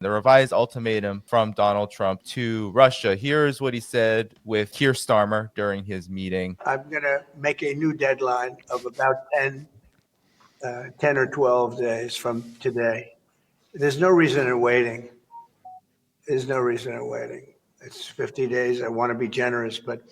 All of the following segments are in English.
the revised ultimatum from Donald Trump to Russia. Here's what he said with Keir Starmer during his meeting. I'm going to make a new deadline of about 10 or 12 days from today. There's no reason in waiting. There's no reason in waiting. It's 50 days. I want to be generous, but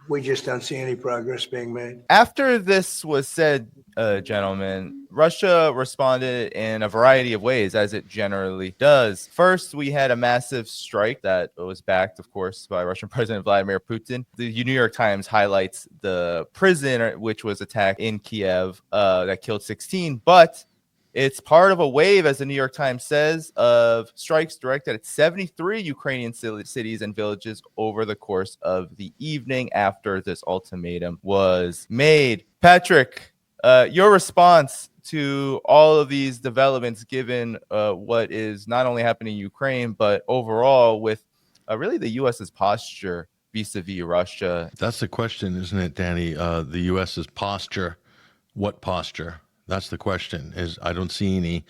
we just don't see any progress being made. After this was said, gentlemen, Russia responded in a variety of ways, as it generally does. First, we had a massive strike that was backed, of course, by Russian President Vladimir Putin. The New York Times highlights the prison which was attacked in Kiev that killed 16, but it's part of a wave, as the New York Times says, of strikes directed at 73 Ukrainian cities and villages over the course of the evening after this ultimatum was made. Patrick, your response to all of these developments, given what is not only happening in Ukraine, but overall with really the U.S.'s posture vis-a-vis Russia? That's the question, isn't it, Danny? The U.S.'s posture. What posture? That's the question. Is I don't see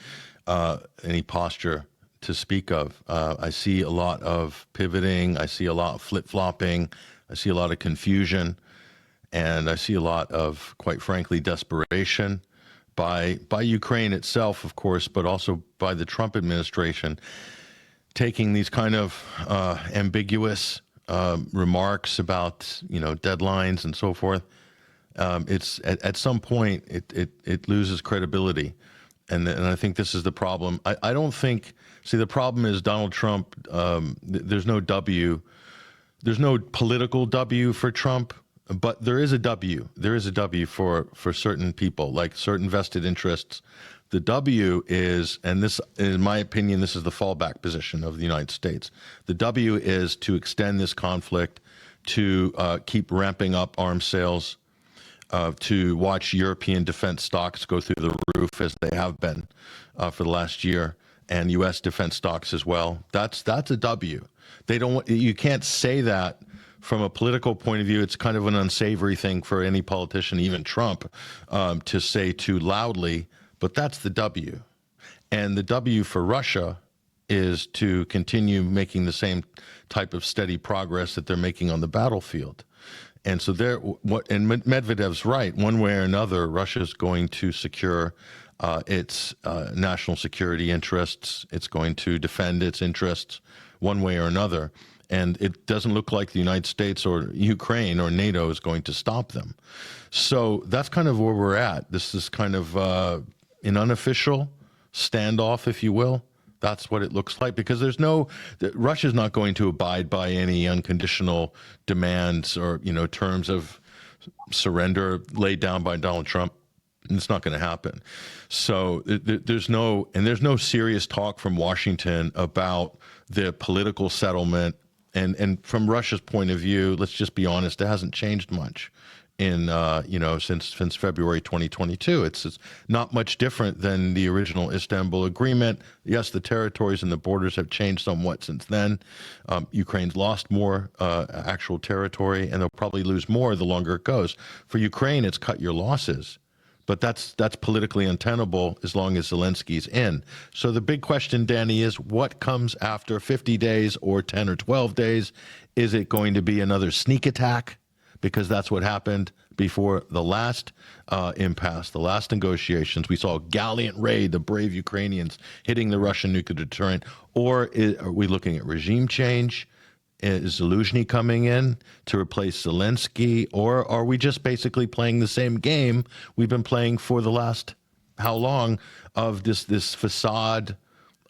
any posture to speak of. I see a lot of pivoting. I see a lot of flip-flopping. I see a lot of confusion. And I see a lot of, quite frankly, desperation by Ukraine itself, of course, but also by the Trump administration, taking these kind of ambiguous remarks about, deadlines and so forth. It's at some point it loses credibility, and I think this is the problem. I don't think. See, the problem is Donald Trump. There's no political W for Trump, but there is a W. There is a W for certain people, like certain vested interests. The W is, and this, in my opinion, this is the fallback position of the United States. The W is to extend this conflict, to keep ramping up arms sales. To watch European defense stocks go through the roof as they have been for the last year, and U.S. defense stocks as well. That's a W. You can't say that from a political point of view. It's kind of an unsavory thing for any politician, even Trump, to say too loudly. But that's the W, and the W for Russia is to continue making the same type of steady progress that they're making on the battlefield. And so and Medvedev's right. One way or another, Russia's going to secure its national security interests. It's going to defend its interests one way or another. And it doesn't look like the United States or Ukraine or NATO is going to stop them. So that's kind of where we're at. This is kind of an unofficial standoff, if you will. That's what it looks like, because Russia's not going to abide by any unconditional demands or, terms of surrender laid down by Donald Trump. It's not going to happen. So there's no serious talk from Washington about the political settlement. And from Russia's point of view, let's just be honest, it hasn't changed much in since February 2022. It's not much different than the original Istanbul Agreement. Yes, the territories and the borders have changed somewhat since then. Ukraine's lost more actual territory, and they'll probably lose more the longer it goes. For Ukraine, it's cut your losses, but that's politically untenable as long as Zelensky's in. So the big question, Danny, is what comes after 50 days or 10 or 12 days? Is it going to be another sneak attack? Because that's what happened before the last impasse, the last negotiations. We saw a gallant raid, the brave Ukrainians hitting the Russian nuclear deterrent. Or are we looking at regime change? Is Zelensky coming in to replace Zelensky? Or are we just basically playing the same game we've been playing for the last how long of this facade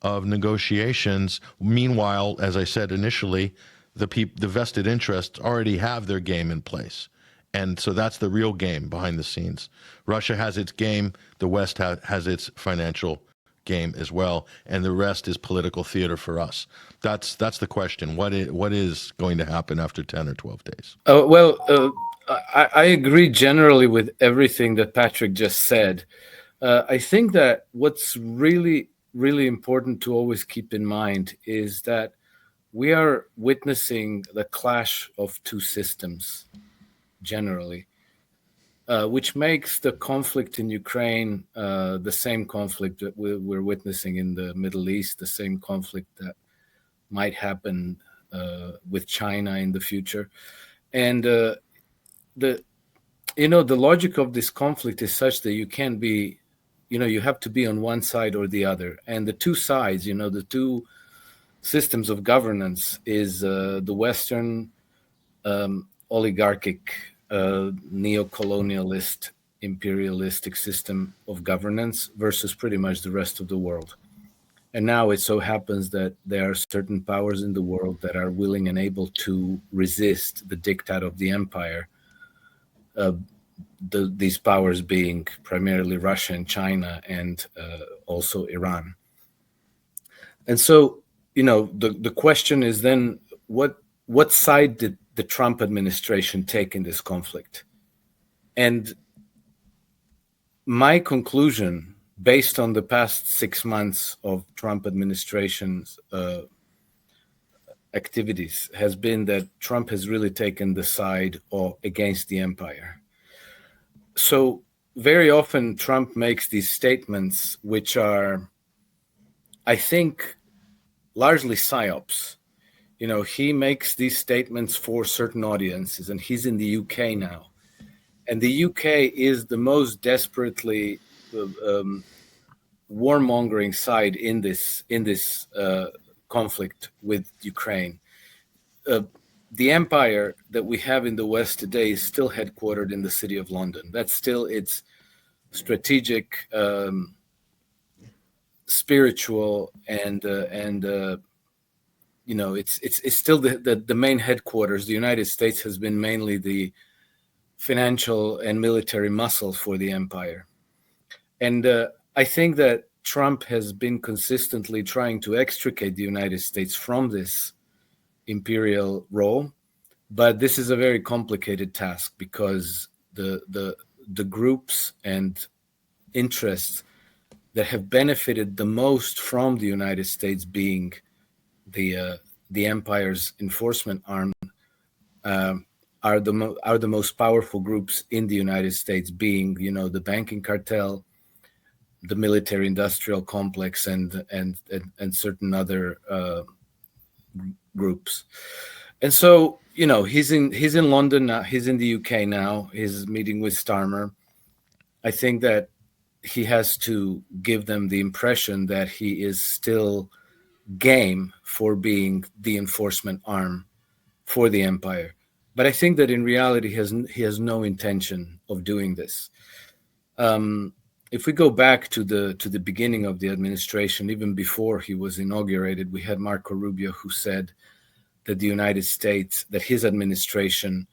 of negotiations? Meanwhile, as I said initially, the vested interests already have their game in place. And so that's the real game behind the scenes. Russia has its game. The West has its financial game as well. And the rest is political theater for us. That's the question. What is going to happen after 10 or 12 days? I agree generally with everything that Patrick just said. I think that what's really, really important to always keep in mind is that we are witnessing the clash of two systems, generally. which makes the conflict in Ukraine the same conflict that we're witnessing in the Middle East, the same conflict that might happen with China in the future. And the logic of this conflict is such that you can't be, you have to be on one side or the other. And the two sides, the two systems of governance is the Western oligarchic, neo-colonialist, imperialistic system of governance versus pretty much the rest of the world. And now it so happens that there are certain powers in the world that are willing and able to resist the diktat of the empire, these powers being primarily Russia and China, and also Iran. And so, the question is then, what side did the Trump administration take in this conflict? And my conclusion, based on the past 6 months of Trump administration's activities, has been that Trump has really taken the side against the empire. So very often Trump makes these statements, which are, I think, largely psyops. He makes these statements for certain audiences, and he's in the UK now. And the UK is the most desperately warmongering side in this conflict with Ukraine. The empire that we have in the West today is still headquartered in the city of London. That's still its strategic, spiritual, and it's still the main headquarters. The United States has been mainly the financial and military muscle for the empire. And I think that Trump has been consistently trying to extricate the United States from this imperial role, but this is a very complicated task because the groups and interests that have benefited the most from the United States being the empire's enforcement arm are the most powerful groups in the United States, being the banking cartel, the military-industrial complex, and certain other groups. And so he's in London now. He's in the UK now. He's meeting with Starmer. I think that he has to give them the impression that he is still game for being the enforcement arm for the empire. But I think that in reality he has no intention of doing this. If we go back to the beginning of the administration, even before he was inaugurated, we had Marco Rubio, who said that the United States, that his administration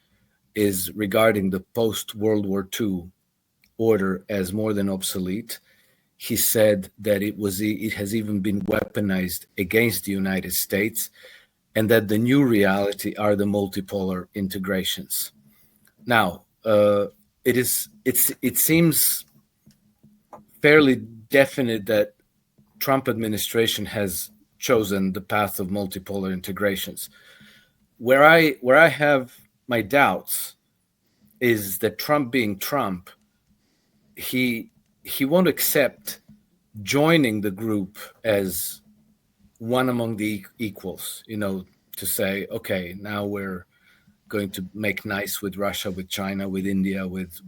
is regarding the post-World War II order as more than obsolete. He said that it has even been weaponized against the United States, and that the new reality are the multipolar integrations. Now, it seems fairly definite that Trump administration has chosen the path of multipolar integrations. Where I have my doubts is that Trump being Trump, he won't accept joining the group as one among the equals, to say, okay, now we're going to make nice with Russia, with China, with India, with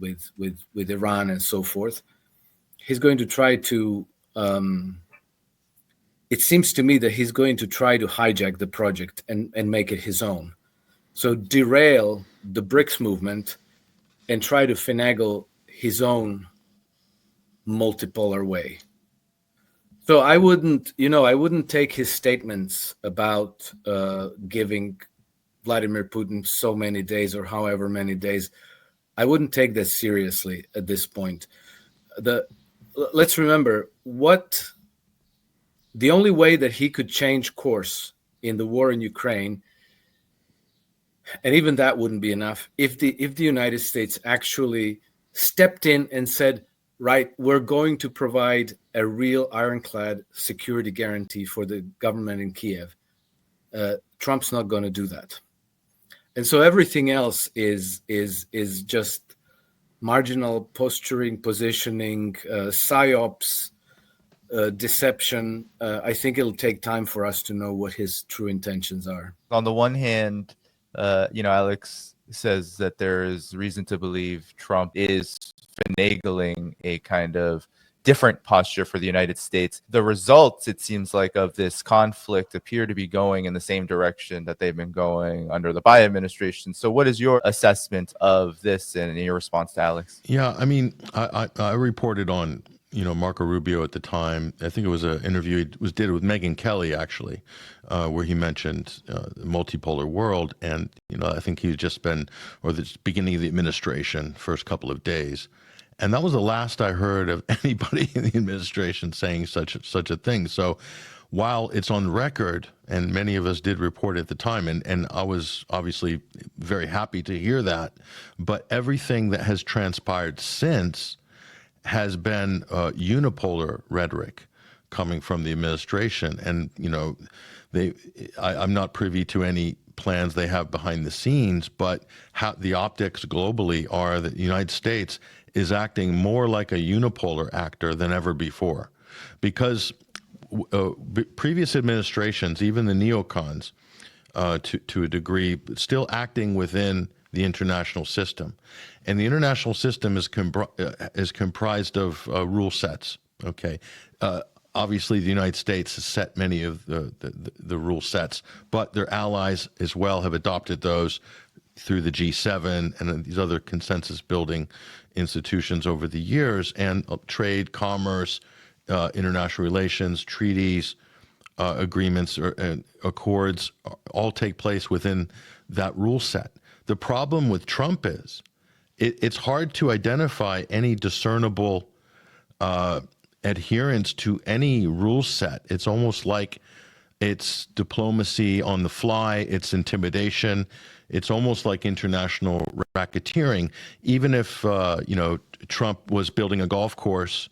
Iran, and so forth. He's going to try to, it seems to me that he's going to try to hijack the project and make it his own. So derail the BRICS movement and try to finagle his own multipolar way. So I wouldn't take his statements about giving Vladimir Putin so many days or however many days. I wouldn't take that seriously at this point. Let's remember the only way that he could change course in the war in Ukraine, and even that wouldn't be enough, if the United States actually stepped in and said, right, we're going to provide a real ironclad security guarantee for the government in Kiev. Trump's not going to do that. And so everything else is just marginal posturing, positioning, psyops, deception. I think it'll take time for us to know what his true intentions are. On the one hand, Alex says that there is reason to believe Trump is finagling a kind of different posture for the United States. The results, it seems like, of this conflict appear to be going in the same direction that they've been going under the Biden administration. So what is your assessment of this and your response to Alex? Yeah, I mean, I reported on, Marco Rubio at the time. I think it was an interview he did with Megyn Kelly, actually, where he mentioned the multipolar world. And, I think he's just been, or the beginning of the administration, first couple of days. And that was the last I heard of anybody in the administration saying such a thing. So while it's on record, and many of us did report at the time, and I was obviously very happy to hear that, but everything that has transpired since has been unipolar rhetoric coming from the administration. And, I'm not privy to any plans they have behind the scenes, but how the optics globally are that the United States is acting more like a unipolar actor than ever before. Because previous administrations, even the neocons, to a degree, still acting within the international system. And the international system is comprised of rule sets, okay? Obviously, the United States has set many of the rule sets, but their allies as well have adopted those through the G7 and these other consensus-building institutions over the years, and trade, commerce, international relations, treaties, agreements, and accords all take place within that rule set. The problem with Trump is it's hard to identify any discernible adherence to any rule set. It's almost like it's diplomacy on the fly, it's intimidation. It's almost like international racketeering. Even if, Trump was building a golf course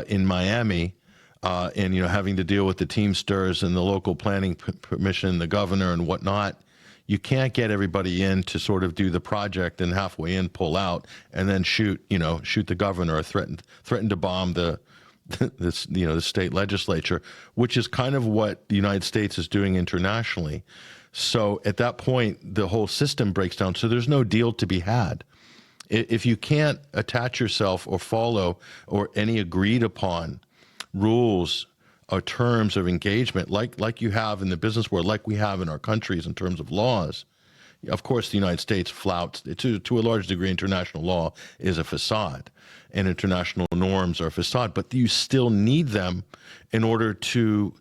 in Miami and, having to deal with the Teamsters and the local planning permission, the governor and whatnot, you can't get everybody in to sort of do the project and halfway in pull out and then shoot the governor or threaten to bomb the state legislature, which is kind of what the United States is doing internationally. So at that point, the whole system breaks down. So there's no deal to be had. If you can't attach yourself or follow or any agreed upon rules or terms of engagement, like you have in the business world, like we have in our countries in terms of laws, of course, the United States flouts, to a large degree, international law is a facade and international norms are a facade, but you still need them in order to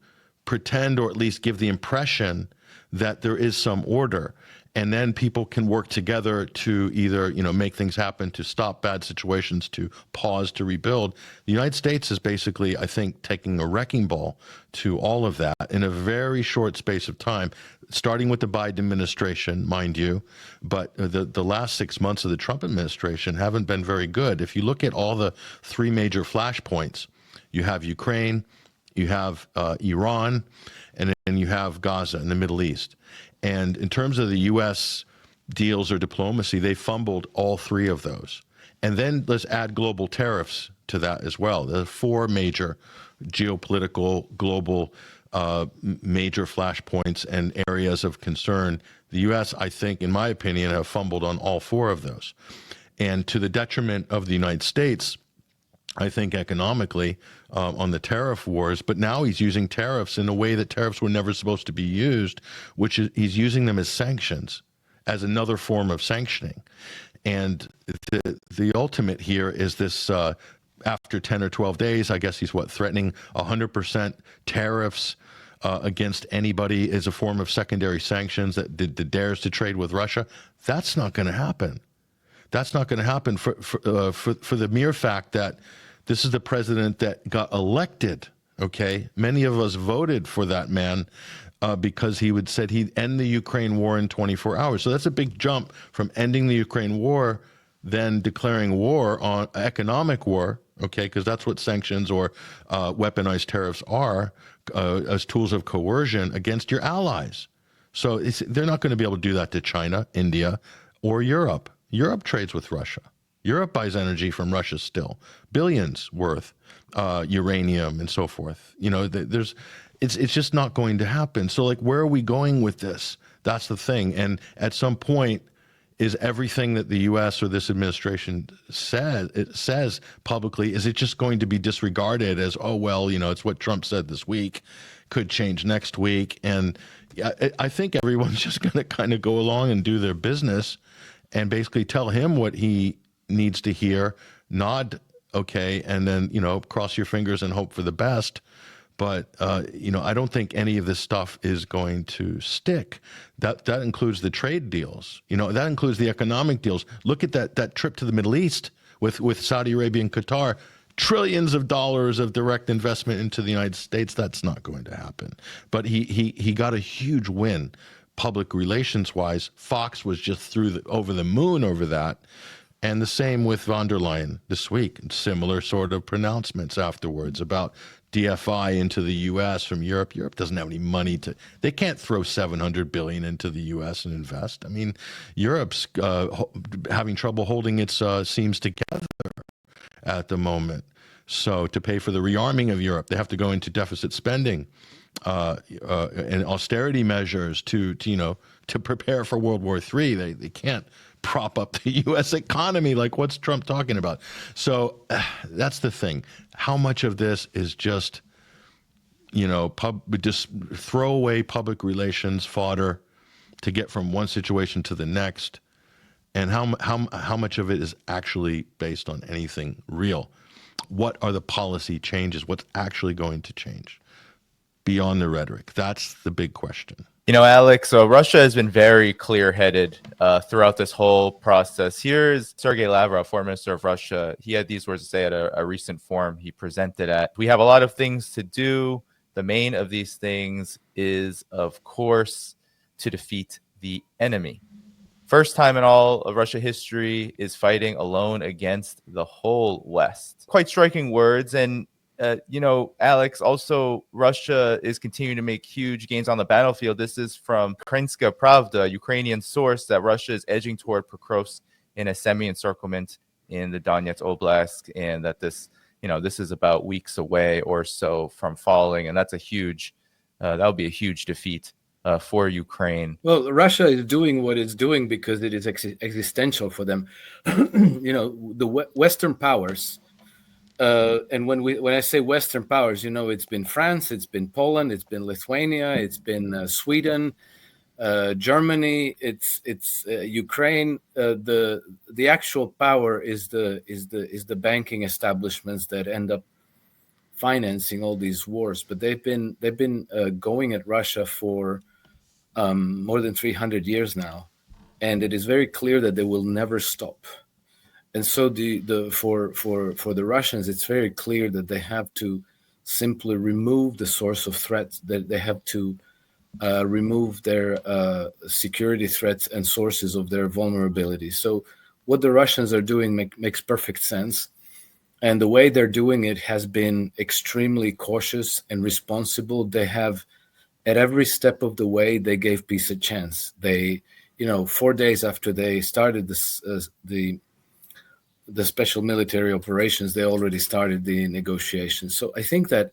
pretend or at least give the impression that there is some order. And then people can work together to either, make things happen, to stop bad situations, to pause, to rebuild. The United States is basically, I think, taking a wrecking ball to all of that in a very short space of time, starting with the Biden administration, mind you, but the last 6 months of the Trump administration haven't been very good. If you look at all the three major flashpoints, you have Ukraine, you have Iran, and then you have Gaza in the Middle East. And in terms of the U.S. deals or diplomacy, they fumbled all three of those. And then let's add global tariffs to that as well. There are four major geopolitical, global, major flashpoints and areas of concern. The U.S., I think, in my opinion, have fumbled on all four of those. And to the detriment of the United States, I think economically, on the tariff wars, but now he's using tariffs in a way that tariffs were never supposed to be used, which is he's using them as sanctions, as another form of sanctioning. And the ultimate here is this, after 10 or 12 days, I guess he's threatening 100% tariffs against anybody as a form of secondary sanctions that dares to trade with Russia. That's not going to happen. That's not going to happen for the mere fact that this is the president that got elected, okay? Many of us voted for that man because he said he'd end the Ukraine war in 24 hours. So that's a big jump from ending the Ukraine war, then declaring war on economic war, okay? Because that's what sanctions or weaponized tariffs are, as tools of coercion against your allies. So they're not going to be able to do that to China, India, or Europe. Europe trades with Russia. Europe buys energy from Russia still, billions worth, uranium and so forth. It's just not going to happen. So like, where are we going with this? That's the thing. And at some point, is everything that the U.S. or this administration says publicly, is it just going to be disregarded as, oh, well, it's what Trump said this week, could change next week? And I think everyone's just going to kind of go along and do their business and basically tell him what he needs to hear, nod okay, and then, cross your fingers and hope for the best. But, I don't think any of this stuff is going to stick. That includes the trade deals. That includes the economic deals. Look at that trip to the Middle East with Saudi Arabia and Qatar. Trillions of dollars of direct investment into the United States. That's not going to happen. But he got a huge win, public relations-wise. Fox was just over the moon over that. And the same with von der Leyen this week. Similar sort of pronouncements afterwards about DFI into the U.S. from Europe. Europe doesn't have any money they can't throw $700 billion into the U.S. and invest. I mean, Europe's having trouble holding its seams together at the moment. So to pay for the rearming of Europe, they have to go into deficit spending and austerity measures to prepare for World War III. They can't prop up the U.S. economy. Like, what's Trump talking about? So that's the thing. How much of this is just, just throwaway public relations fodder to get from one situation to the next, and how much of it is actually based on anything real? What are the policy changes? What's actually going to change beyond the rhetoric? That's the big question. Alex, so Russia has been very clear-headed throughout this whole process. Here's Sergei Lavrov, foreign minister of Russia. He had these words to say at a recent forum he presented at. We have a lot of things to do. The main of these things is, of course, to defeat the enemy. First time in all of Russia history is fighting alone against the whole West. Quite striking words. And Alex, also Russia is continuing to make huge gains on the battlefield. This is from Ukrainska Pravda, Ukrainian source, that Russia is edging toward Pokrovsk in a semi-encirclement in the Donetsk Oblast, and that this is about weeks away or so from falling, and that's that would be a huge defeat for Ukraine. Well, Russia is doing what it's doing because it is existential for them. The Western powers. And when I say Western powers, it's been France, it's been Poland, it's been Lithuania, it's been Sweden, Germany, it's Ukraine. The actual power is the banking establishments that end up financing all these wars. But they've been going at Russia for more than 300 years now, and it is very clear that they will never stop. And so for the Russians, it's very clear that they have to simply remove the source of threats, that they have to remove their security threats and sources of their vulnerability. So what the Russians are doing makes perfect sense. And the way they're doing it has been extremely cautious and responsible. They have, at every step of the way, they gave peace a chance. They, 4 days after they started the special military operations, they already started the negotiations. So I think that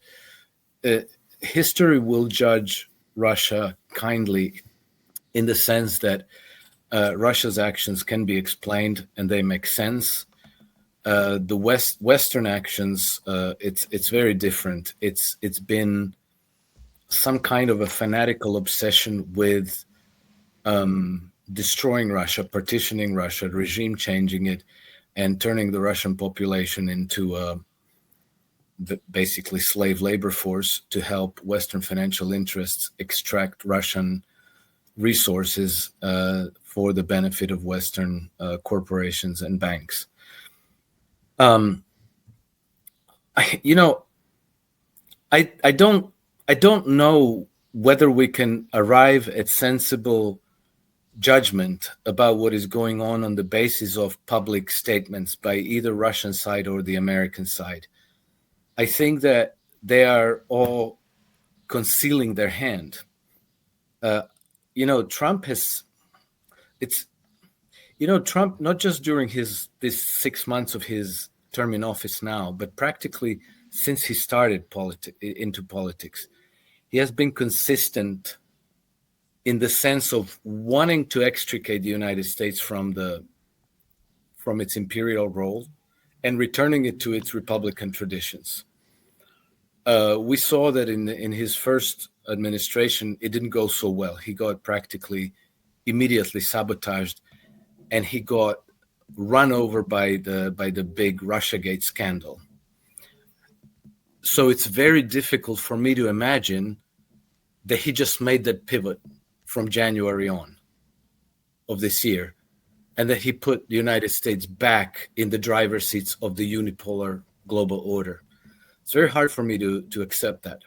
history will judge Russia kindly, in the sense that Russia's actions can be explained and they make sense. The Western actions, it's very different. It's been some kind of a fanatical obsession with destroying Russia, partitioning Russia, regime changing it, and turning the Russian population into basically slave labor force to help Western financial interests extract Russian resources for the benefit of Western corporations and banks. I don't know whether we can arrive at sensible judgment about what is going on the basis of public statements by either Russian side or the American side. I think that they are all concealing their hand. Trump has, Trump, not just during this 6 months of his term in office now, but practically since he started into politics, he has been consistent in the sense of wanting to extricate the United States from its imperial role and returning it to its republican traditions. We saw that in his first administration, it didn't go so well. He got practically immediately sabotaged, and he got run over by the big Russiagate scandal. So it's very difficult for me to imagine that he just made that pivot from January on of this year, and that he put the United States back in the driver's seats of the unipolar global order. It's very hard for me to accept that.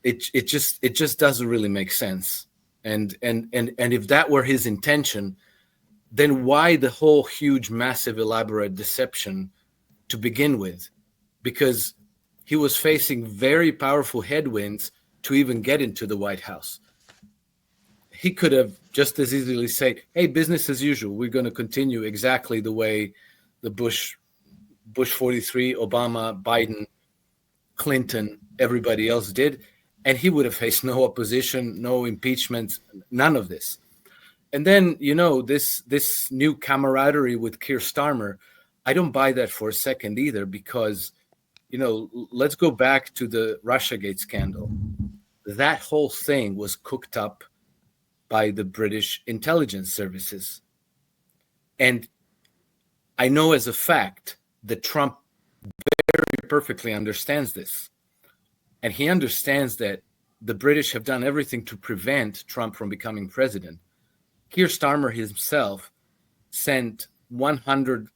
It just doesn't really make sense. And if that were his intention, then why the whole huge, massive, elaborate deception to begin with? Because he was facing very powerful headwinds to even get into the White House. He could have just as easily said, hey, business as usual. We're going to continue exactly the way the Bush 43, Obama, Biden, Clinton, everybody else did. And he would have faced no opposition, no impeachment, none of this. And then, this new camaraderie with Keir Starmer, I don't buy that for a second either, because, let's go back to the Russiagate scandal. That whole thing was cooked up by the British intelligence services. And I know as a fact that Trump very perfectly understands this. And he understands that the British have done everything to prevent Trump from becoming president. Keir Starmer himself sent 100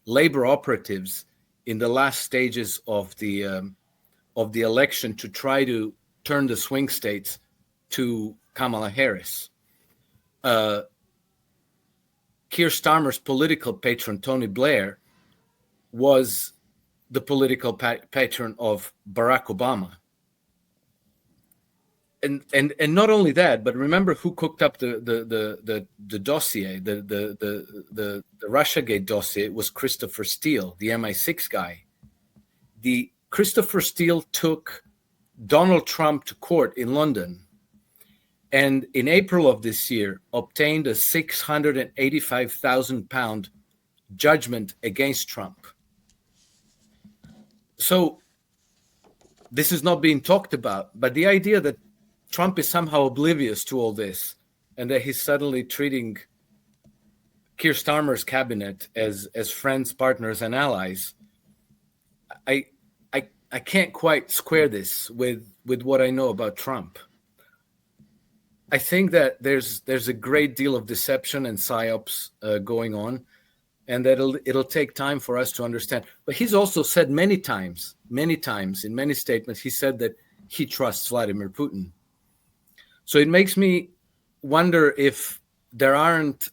labor operatives in the last stages of the election to try to turn the swing states to Kamala Harris. Keir Starmer's political patron, Tony Blair, was the political patron of Barack Obama. And not only that, but remember who cooked up the dossier, the Russiagate dossier. It was Christopher Steele, the MI6 guy. The Christopher Steele took Donald Trump to court in London, and in April of this year obtained a £685,000 judgment against Trump. So this is not being talked about, but the idea that Trump is somehow oblivious to all this and that he's suddenly treating Keir Starmer's cabinet as friends, partners, and allies, I can't quite square this with what I know about Trump. I think that there's a great deal of deception and psyops going on, and that it'll take time for us to understand. But he's also said many times, in many statements, he said that he trusts Vladimir Putin. So it makes me wonder if there aren't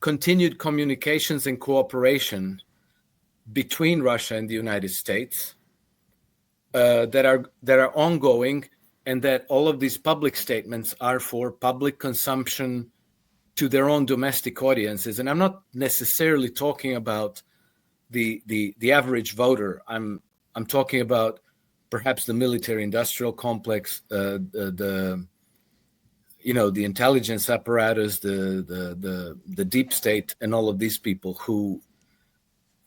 continued communications and cooperation between Russia and the United States that are ongoing, and that all of these public statements are for public consumption to their own domestic audiences. And I'm not necessarily talking about the average voter. I'm talking about perhaps the military-industrial complex, the intelligence apparatus, the deep state, and all of these people who,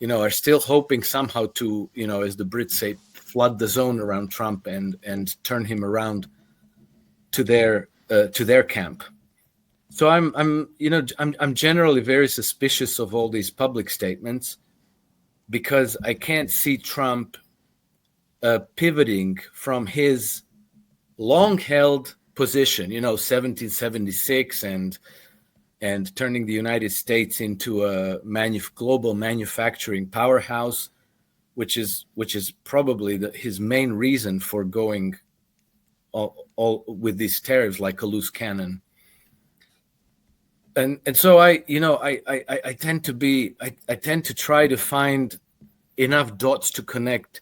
are still hoping somehow to, as the Brits say, flood the zone around Trump and turn him around to their camp. So I'm generally very suspicious of all these public statements, because I can't see Trump pivoting from his long-held position, 1776, and turning the United States into a global manufacturing powerhouse, which is probably his main reason for going all with these tariffs like a loose cannon. And so I tend to try to find enough dots to connect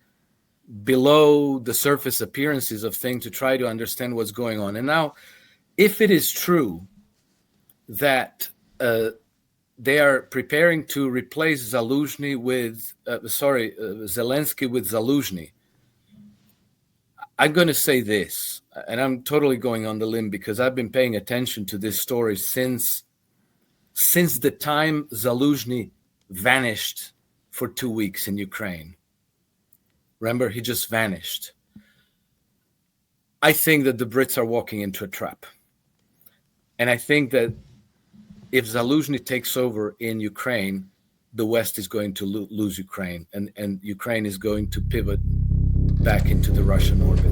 below the surface appearances of things to try to understand what's going on. And now if it is true that they are preparing to replace Zelensky with Zaluzhny, I'm going to say this, and I'm totally going on the limb because I've been paying attention to this story since the time Zaluzhny vanished for 2 weeks in Ukraine. Remember, he just vanished. I think that the Brits are walking into a trap. And I think that if Zaluzhny takes over in Ukraine, the West is going to lose Ukraine, and Ukraine is going to pivot back into the Russian orbit.